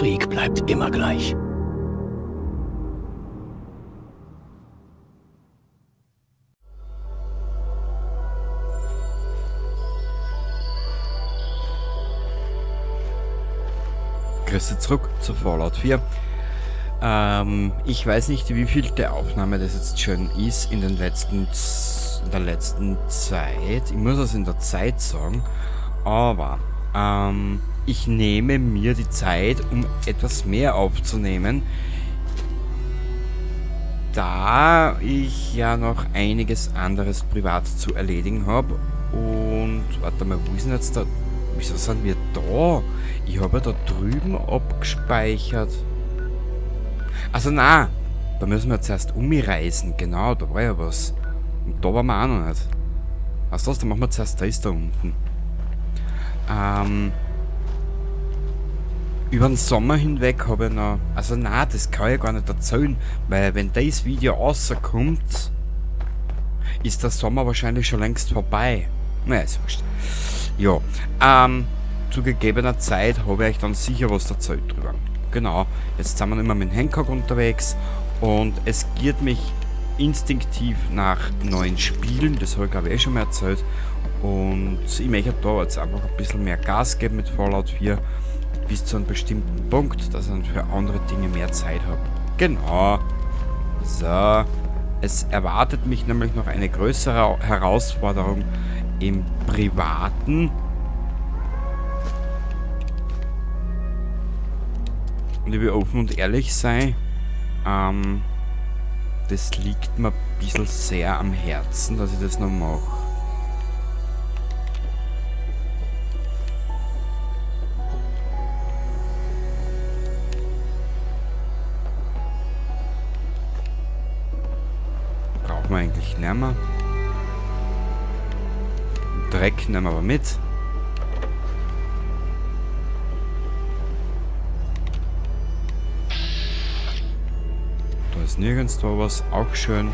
Krieg bleibt immer gleich. Grüße zurück zu Fallout 4. Ich weiß nicht, wie viel der Aufnahme das jetzt schon ist in der letzten Zeit. Ich muss es in der Zeit sagen. Aber ich nehme mir die Zeit, um etwas mehr aufzunehmen, da ich ja noch einiges anderes privat zu erledigen habe. Und warte mal, wo ist denn jetzt da? Wieso sind wir da? Ich habe ja da drüben abgespeichert. Also na, da müssen wir zuerst umreisen. Genau, da war ja was. Und da waren wir auch noch nicht. Weißt du was, dann machen wir zuerst das da unten. Über den Sommer hinweg habe ich noch... Also na, das kann ich gar nicht erzählen, weil wenn das Video rauskommt, ist der Sommer wahrscheinlich schon längst vorbei. Naja, ist wurscht. Ja, zu gegebener Zeit habe ich euch dann sicher was erzählt drüber. Genau, jetzt sind wir immer mit Hancock unterwegs und es giert mich instinktiv nach neuen Spielen, das habe ich glaube ich schon mal erzählt. Und ich möchte da jetzt einfach ein bisschen mehr Gas geben mit Fallout 4 bis zu einem bestimmten Punkt, dass ich dann für andere Dinge mehr Zeit habe. Genau. So, es erwartet mich nämlich noch eine größere Herausforderung im Privaten. Und ich will offen und ehrlich sein, das liegt mir ein bisschen sehr am Herzen, dass ich das noch mache. Brauchen wir eigentlich nicht mehr. Dreck nehmen wir aber mit. Da ist nirgendwo was, auch schön.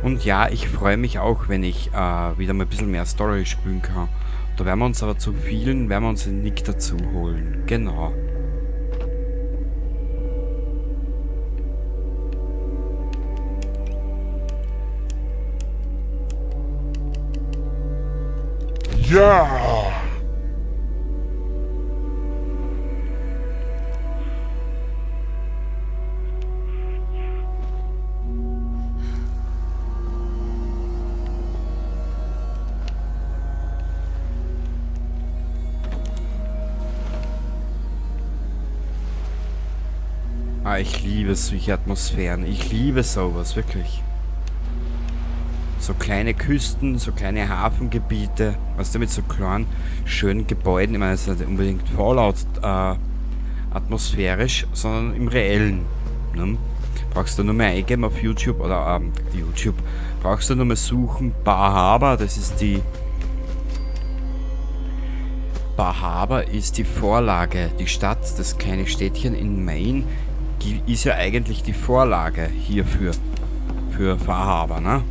Und ja, ich freue mich auch, wenn ich wieder mal ein bisschen mehr Story spielen kann. Da werden wir uns aber zu vielen, werden wir uns den Nick dazu holen. Genau. Ja! Ich liebe solche Atmosphären. Ich liebe sowas, wirklich. So kleine Küsten, so kleine Hafengebiete, was damit so kleinen, schönen Gebäuden. Ich meine, es ist nicht unbedingt Fallout atmosphärisch, sondern im Reellen. Ne? Brauchst du nur mal eingeben auf YouTube oder YouTube. Brauchst du nur mal suchen, Bar Harbor, das ist die... Bar Harbor ist die Vorlage. Die Stadt, das kleine Städtchen in Maine, ist ja eigentlich die Vorlage hierfür. Für Bar Harbor, ne?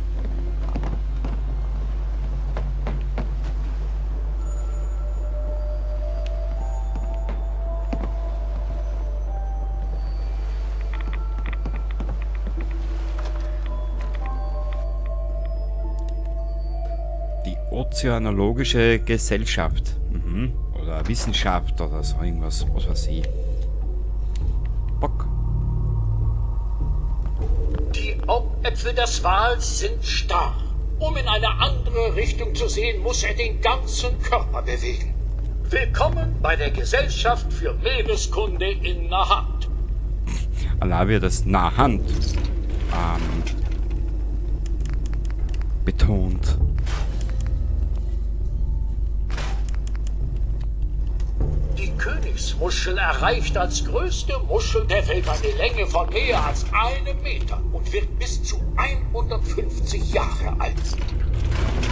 Die Ozeanologische Gesellschaft. Oder Wissenschaft oder so irgendwas, was weiß ich. Bock. Die Augäpfel des Wals sind starr. Um in eine andere Richtung zu sehen, muss er den ganzen Körper bewegen. Willkommen bei der Gesellschaft für Meereskunde in Nahant. Allein wir das Nahant betont. Die Königsmuschel erreicht als größte Muschel der Welt eine Länge von mehr als 1 Meter und wird bis zu 150 Jahre alt.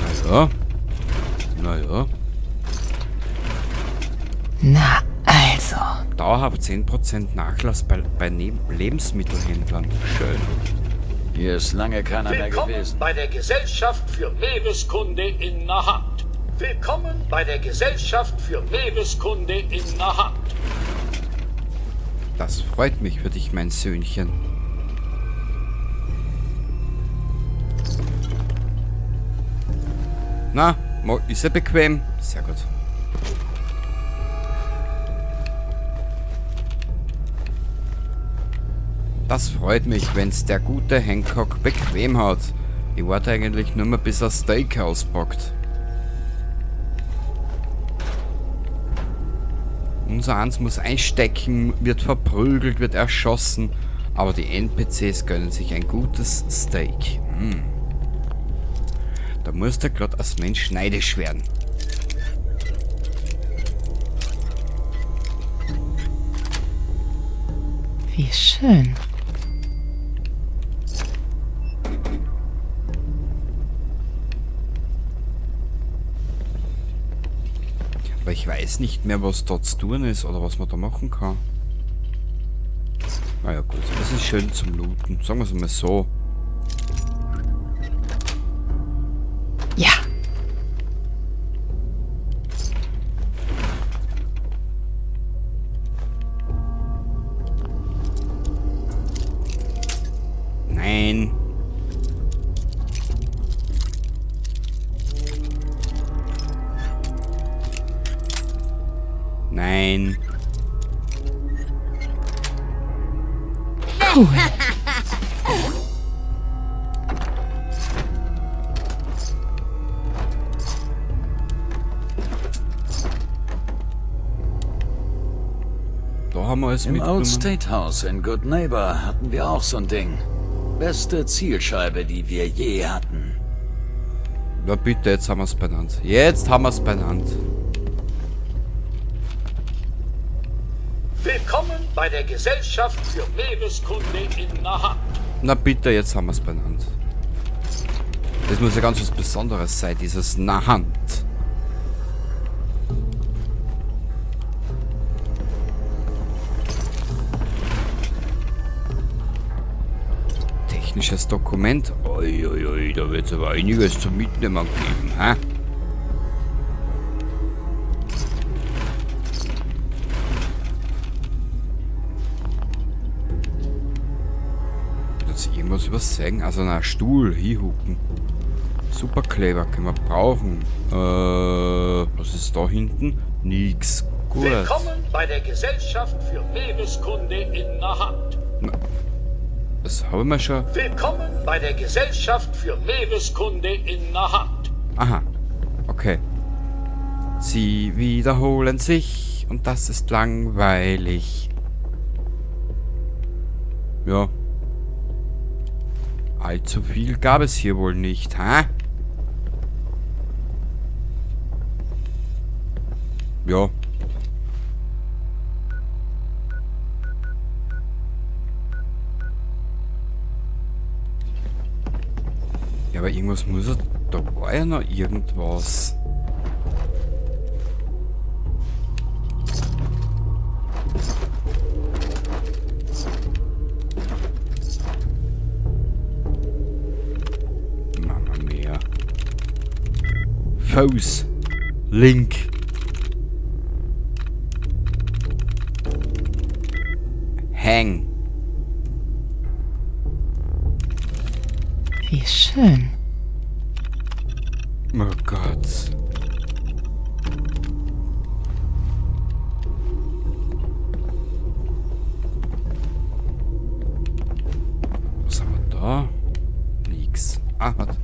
Also. Naja. Na also, dauerhaft 10% Nachlass bei Lebensmittelhändlern. Schön. Hier ist lange keiner mehr Willkommen gewesen. bei der Gesellschaft für Meereskunde in Nahant. Willkommen bei der Gesellschaft für Meereskunde in Nahant. Das freut mich für dich, mein Söhnchen. Na, ist er bequem? Sehr gut. Das freut mich, wenn's der gute Hancock bequem hat. Ich warte eigentlich nur mal, bis er Steak auspackt. Unser Eins muss einstecken, wird verprügelt, wird erschossen, aber die NPCs gönnen sich ein gutes Steak. Da muss der glatt als Mensch neidisch werden. Wie schön. Aber ich weiß nicht mehr, was dort zu tun ist oder was man da machen kann. Naja gut, das ist schön zum Looten. Sagen wir es mal so. Ja. Nein. Nein. Cool. Da haben wir es Im mitgenommen. Old State House in Good Neighbor hatten wir auch so ein Ding. Beste Zielscheibe, die wir je hatten. Na bitte, jetzt haben wir es benannt. Jetzt haben wir es benannt. Willkommen bei der Gesellschaft für Meereskunde in Nahant. Na bitte, jetzt haben wir es benannt. Das muss ja ganz was Besonderes sein, dieses Nahant. Technisches Dokument. Uiuiui, da wird es aber einiges zum Mitnehmen geben, hä? Jetzt irgendwas übersehen. Also ein Stuhl, hinhucken. Super clever, können wir brauchen. Was ist da hinten? Nix. Gut. Willkommen bei der Gesellschaft für Meereskunde in Nahant. Das haben wir schon. Willkommen bei der Gesellschaft für Meereskunde in Nahant. Aha. Okay. Sie wiederholen sich und das ist langweilig. Ja. Allzu viel gab es hier wohl nicht, hä? Ja. Ja, aber irgendwas muss er... Da war ja noch irgendwas. Mama mia. Foes. Link. Hang. Wie schön. Oh Gott. Was haben wir da? Nix. Ah, was?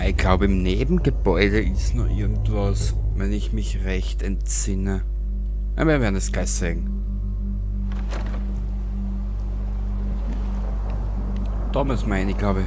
Ich glaube, im Nebengebäude ist noch irgendwas, wenn ich mich recht entsinne. Aber wir werden es gleich sehen. Da müssen wir rein, glaube ich.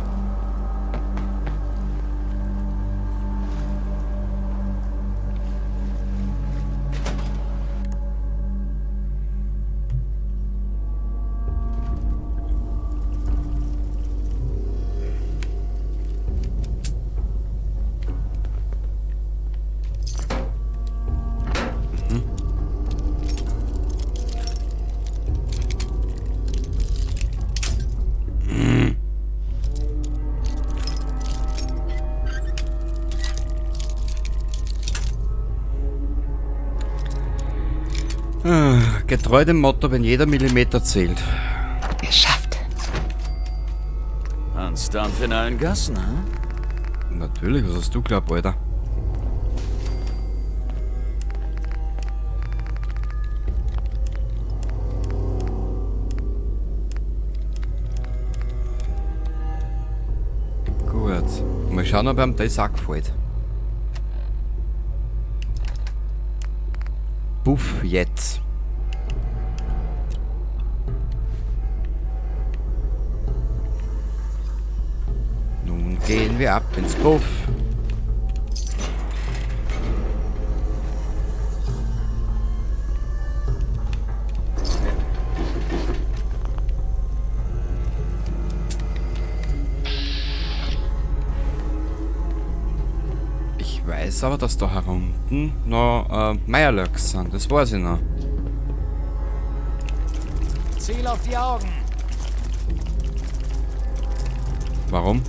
Getreu dem Motto, wenn jeder Millimeter zählt. Geschafft. Ein Stunt in allen Gassen, hm? Natürlich, was hast du glaubt, Alter? Gut. Mal schauen, ob ihm das auch gefällt. Puff, jetzt. Nun gehen wir ab ins Puff. Ich weiß aber, dass da herunten noch Meierlöcks sind. Das weiß ich noch. Ziel auf die Augen. Warum?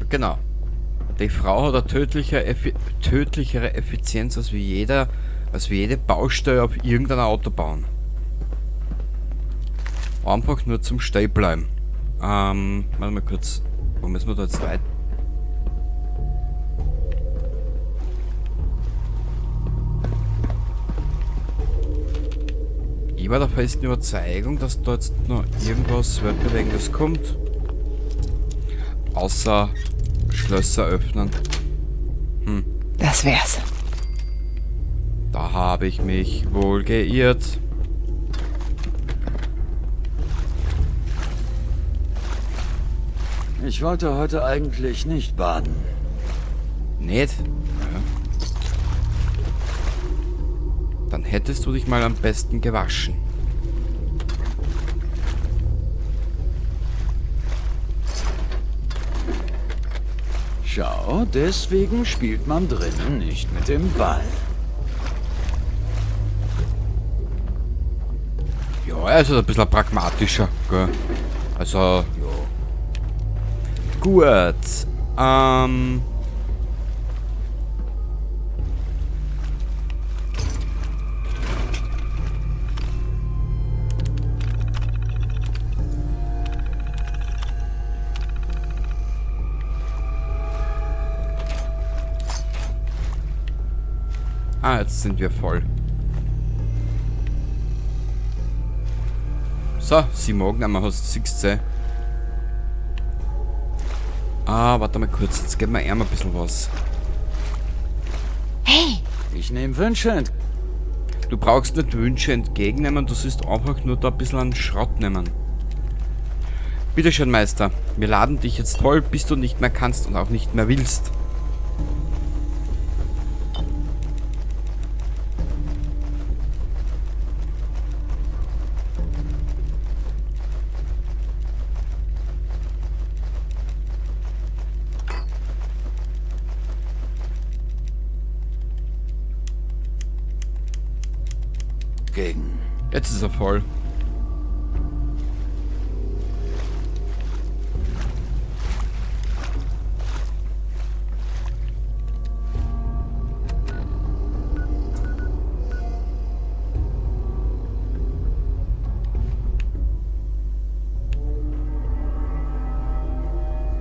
Genau. Die Frau hat eine tödlichere Effizienz als wie jede Baustelle auf irgendeiner Autobahn. Einfach nur zum Stehen bleiben. Warte mal kurz. Wo müssen wir da jetzt weiter? Ich war der festen Überzeugung, dass da jetzt noch irgendwas Weltbewegendes kommt. Außer Schlösser öffnen. Das wär's. Da habe ich mich wohl geirrt. Ich wollte heute eigentlich nicht baden. Nicht? Ja. Dann hättest du dich mal am besten gewaschen. Schau, deswegen spielt man drinnen nicht mit dem Ball. Ja, er ist ein bisschen pragmatischer, gell? Also, ja. Gut. Jetzt sind wir voll. So, sie mag nicht mehr, siehst du. Warte mal kurz, jetzt geben wir ihm ein bisschen was. Hey, Ich nehme Wünsche. Du brauchst nicht Wünsche entgegennehmen, du sollst einfach nur da ein bisschen an Schrott nehmen. Bitteschön, Meister. Wir laden dich jetzt voll, bis du nicht mehr kannst und auch nicht mehr willst. Gegen. Jetzt ist er voll.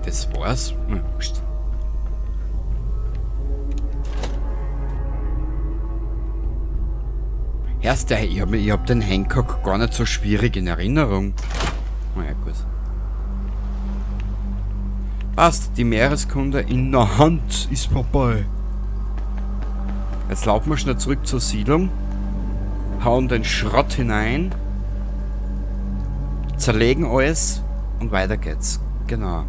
Das war's? Wurscht. Erst ich hab den Hancock gar nicht so schwierig in Erinnerung. Na ja, gut. Passt, die Meereskunde in der Hand ist vorbei. Jetzt laufen wir schnell zurück zur Siedlung. Hauen den Schrott hinein. Zerlegen alles. Und weiter geht's. Genau.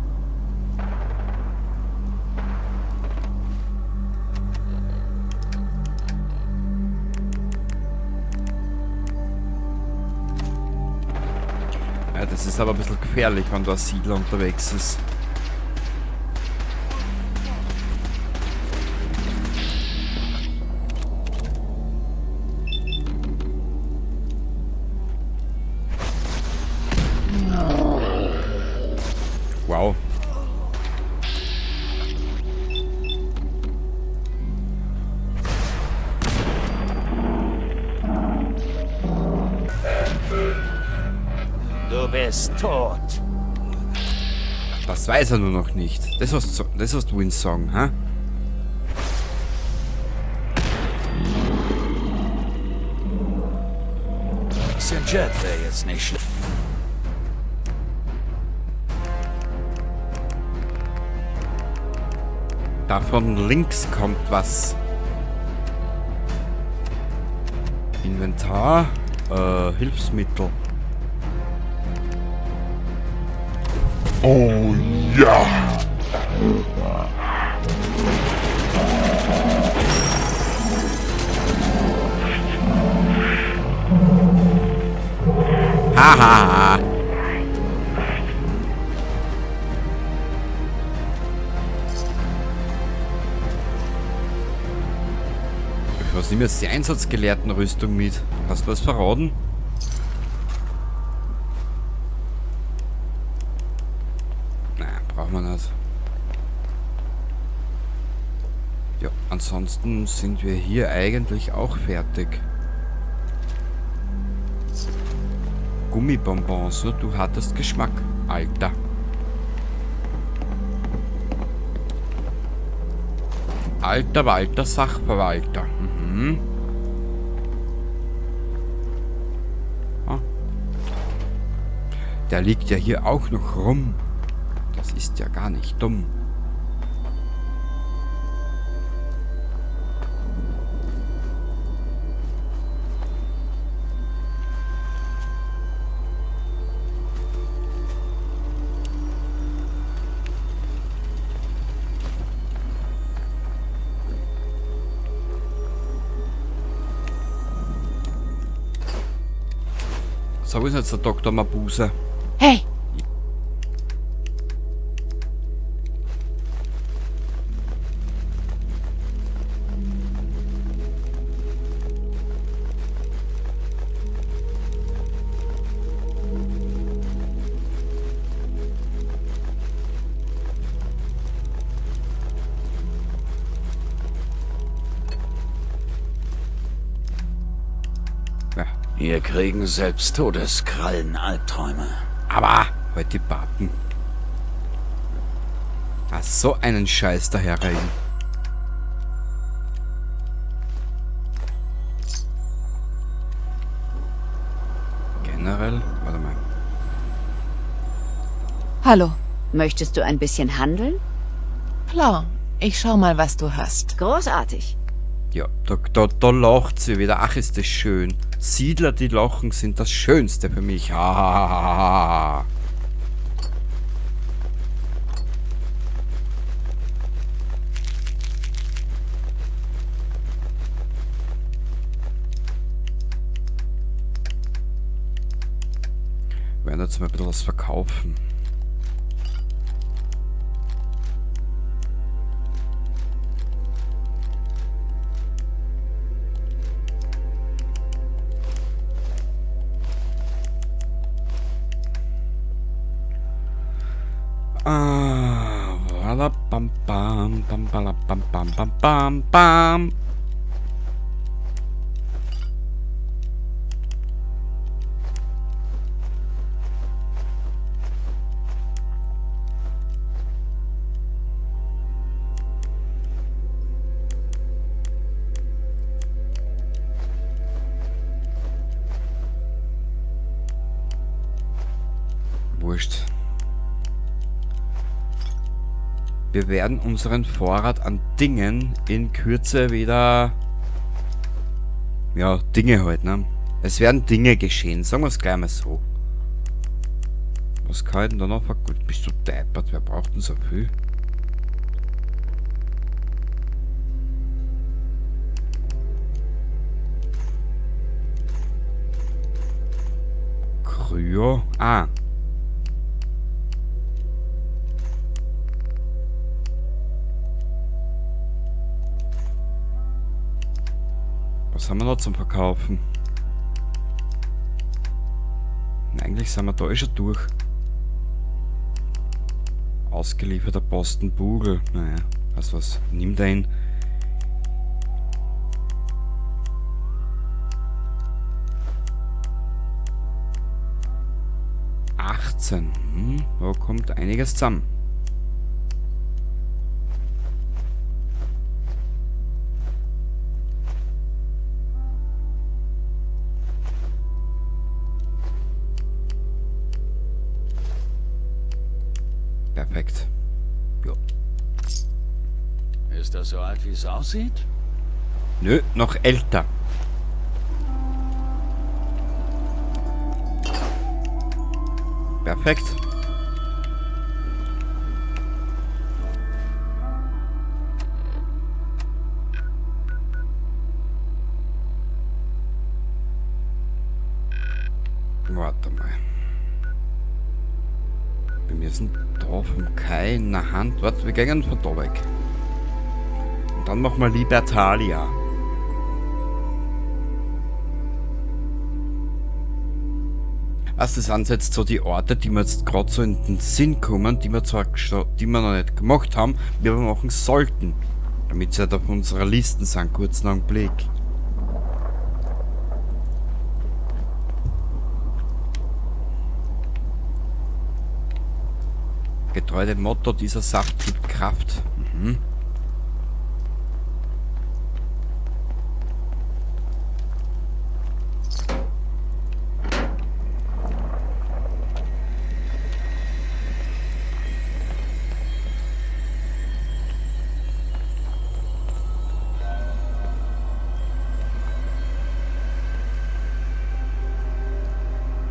Das ist aber ein bisschen gefährlich, wenn da ein Siedler unterwegs ist. Wow. Du bist tot. Das weiß er nur noch nicht. Das hast du ihn sagen, hä? Bisschen Jet wäre jetzt nicht schlecht. Da von links kommt was. Inventar. Hilfsmittel. Oh ja. Haha. Was nimm jetzt die Einsatzgelehrtenrüstung mit? Hast du was verraten? Nein, brauchen wir nicht. Ja, ansonsten sind wir hier eigentlich auch fertig. Gummibonbons, ne? Du hattest Geschmack, Alter. Alter Walter Sachverwalter. Mhm. Ah. Der liegt ja hier auch noch rum. Das ist ja gar nicht dumm. So, wo ist jetzt der Dr. Mabuse? Hey, Ja. Hier kriegen selbst Todeskrallen Albträume. Aber halt die Pappen. Ah, so einen Scheiß daherreden. Generell, warte mal. hallo. Möchtest du ein bisschen handeln? Klar, ich schau mal, was du hast. Großartig. Ja, da lacht sie wieder. Ach, ist das schön. Siedler, die lachen, sind das Schönste für mich. Ha, ha, ha, ha, ha. Wir werden jetzt mal ein bisschen was verkaufen. Wala bam bam bam bala bam bam bam bam bam. Wurscht. Wir werden unseren Vorrat an Dingen in Kürze wieder... Ja, Dinge halt, ne? Es werden Dinge geschehen, sagen wir es gleich mal so. Was kann ich denn da noch? Gut, bist du deppert, wer braucht denn so viel? Kryo. Ah. Was haben wir noch zum Verkaufen? Eigentlich sind wir da eh schon durch. Ausgelieferter Postenbugel. Naja, also was? Nimm den. Da kommt einiges zusammen. Perfekt. Jo. Ist das so alt, wie es aussieht? Nö, noch älter. Perfekt. Warte mal. Wir sind da vom Kai in der Hand. Warte, wir gehen von da weg. Und dann machen wir Libertalia. Also das sind jetzt so die Orte, die mir jetzt gerade so in den Sinn kommen, die wir zwar die wir noch nicht gemacht haben, wir aber machen sollten. Damit sie halt auf unserer Liste sind, kurz nach dem Blick. Getreu dem Motto, dieser Saft gibt Kraft. Mhm.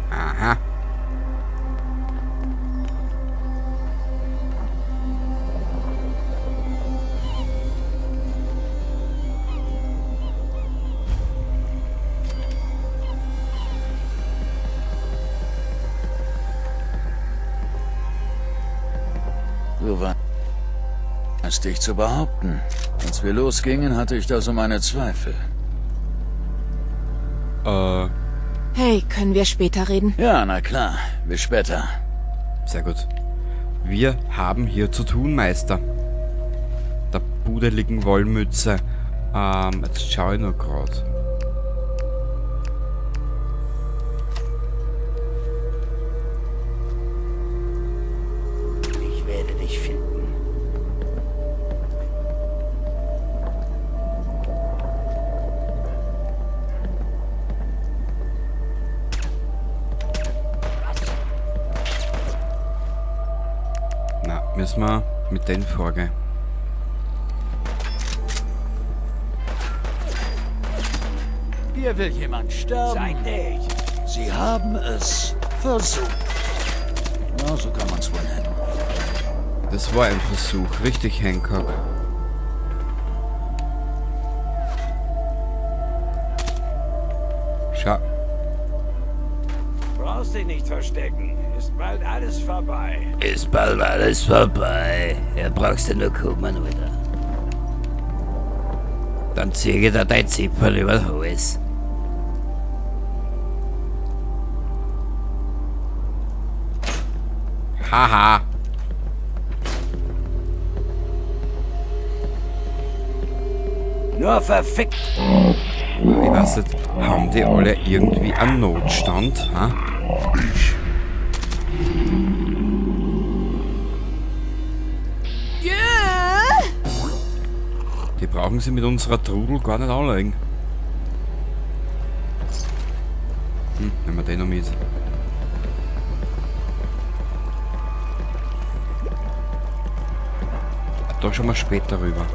Aha. Du weißt dich zu behaupten. Als wir losgingen, hatte ich da so meine Zweifel. Hey, können wir später reden? Ja, na klar. Bis später. Sehr gut. Wir haben hier zu tun, Meister. Der pudeligen Wollmütze. Jetzt schaue ich noch gerade. Ich werde dich finden. Na, müssen wir mit denen vorgehen. Hier will jemand sterben. Sag nicht. Sie haben es versucht. Na, so kann man es wohl nennen. Das war ein Versuch, richtig, Hancock. Schau. Brauchst dich nicht verstecken. Ist bald alles vorbei. Ist bald alles vorbei. Er brauchst du nur kommen wieder. Dann zieh ich dir dein Zipfel über den Hals. Haha. Nur verfickt. Ich weiß nicht, haben die alle irgendwie einen Notstand? Ha? Die brauchen sie mit unserer Trudel gar nicht anlegen. Nehmen wir den noch mit. Da schauen wir später rüber.